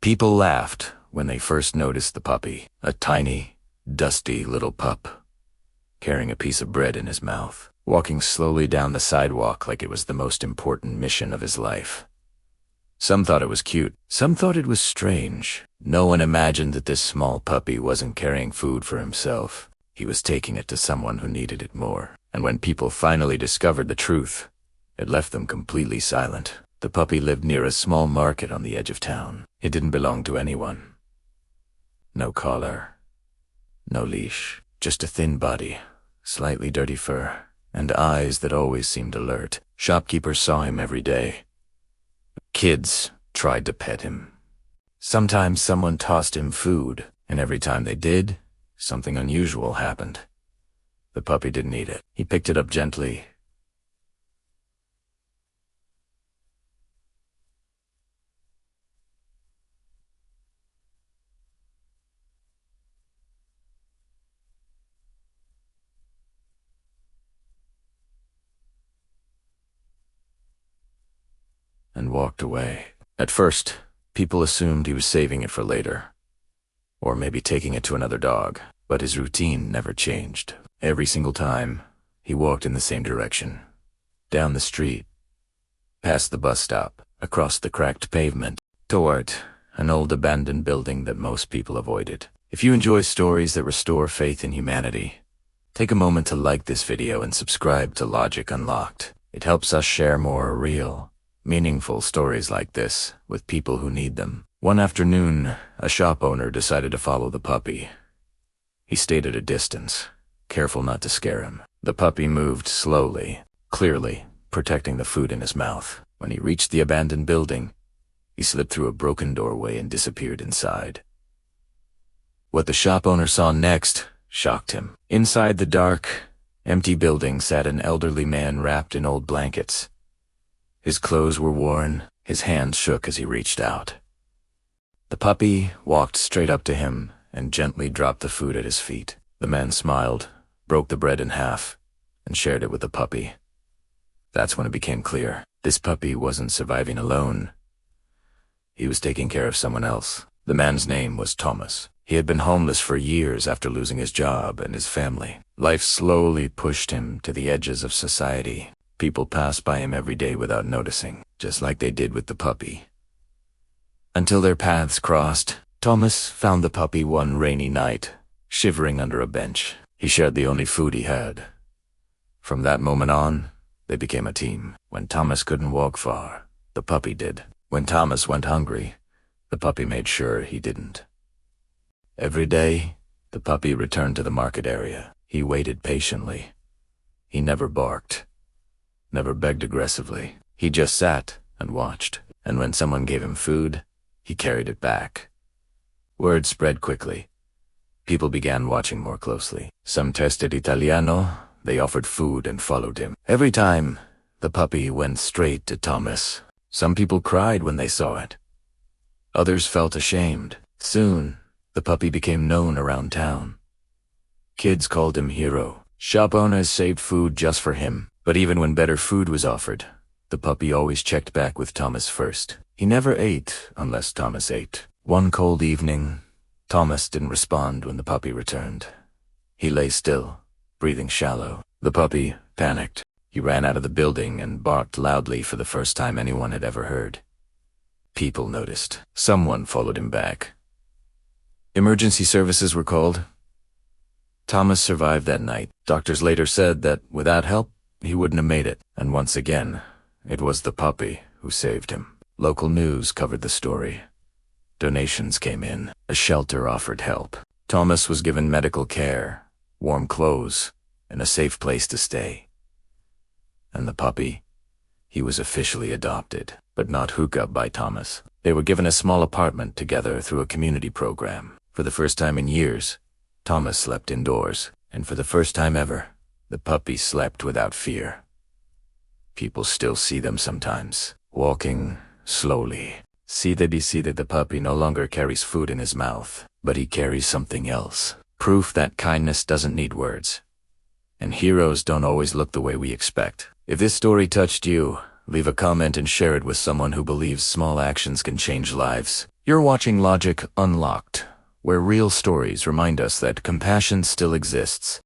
People laughed when they first noticed the puppy, a tiny, dusty little pup, carrying a piece of bread in his mouth, walking slowly down the sidewalk like it was the most important mission of his life. Some thought it was cute, some thought it was strange. No one imagined that this small puppy wasn't carrying food for himself. He was taking it to someone who needed it more. And when people finally discovered the truth, it left them completely silent. The puppy lived near a small market on the edge of town. It didn't belong to anyone. No collar, no leash, just a thin body, slightly dirty fur, and eyes that always seemed alert. Shopkeepers saw him every day. Kids tried to pet him. Sometimes someone tossed him food, and every time they did, something unusual happened. The puppy didn't eat it. He picked it up gently and walked away. At first, people assumed he was saving it for later, or maybe taking it to another dog, but his routine never changed. Every single time, he walked in the same direction, down the street, past the bus stop, across the cracked pavement, toward an old abandoned building that most people avoided. If you enjoy stories that restore faith in humanity, take a moment to like this video and subscribe to Logic Unlocked. It helps us share more real, meaningful stories like this with people who need them. One afternoon, a shop owner decided to follow the puppy. He stayed at a distance, careful not to scare him. The puppy moved slowly, clearly protecting the food in his mouth. When he reached the abandoned building, he slipped through a broken doorway and disappeared inside. What the shop owner saw next shocked him. Inside the dark, empty building sat an elderly man wrapped in old blankets. His clothes were worn, his hands shook as he reached out. The puppy walked straight up to him and gently dropped the food at his feet. The man smiled, broke the bread in half, and shared it with the puppy. That's when it became clear. This puppy wasn't surviving alone. He was taking care of someone else. The man's name was Thomas. He had been homeless for years after losing his job and his family. Life slowly pushed him to the edges of society. People passed by him every day without noticing, just like they did with the puppy. Until their paths crossed, Thomas found the puppy one rainy night, shivering under a bench. He shared the only food he had. From that moment on, they became a team. When Thomas couldn't walk far, the puppy did. When Thomas went hungry, the puppy made sure he didn't. Every day, the puppy returned to the market area. He waited patiently. He never barked, never begged aggressively. He just sat and watched, and when someone gave him food, he carried it back. Word spread quickly. People began watching more closely. Some tested Italiano. They offered food and followed him. Every time, the puppy went straight to Thomas. Some people cried when they saw it. Others felt ashamed. Soon, the puppy became known around town. Kids called him Hero. Shop owners saved food just for him. But even when better food was offered, the puppy always checked back with Thomas first. He never ate unless Thomas ate. One cold evening, Thomas didn't respond when the puppy returned. He lay still, breathing shallow. The puppy panicked. He ran out of the building and barked loudly for the first time anyone had ever heard. People noticed. Someone followed him back. Emergency services were called. Thomas survived that night. Doctors later said that without help, he wouldn't have made it. And once again, it was the puppy who saved him. Local news covered the story. Donations came in. A shelter offered help. Thomas was given medical care, warm clothes, and a safe place to stay. And the puppy? He was officially adopted, but not hooked up by Thomas. They were given a small apartment together through a community program. For the first time in years, Thomas slept indoors, and for the first time ever, the puppy slept without fear. People still see them sometimes, walking slowly. See that the puppy no longer carries food in his mouth, but he carries something else. Proof that kindness doesn't need words. And heroes don't always look the way we expect. If this story touched you, leave a comment and share it with someone who believes small actions can change lives. You're watching Logic Unlocked, where real stories remind us that compassion still exists,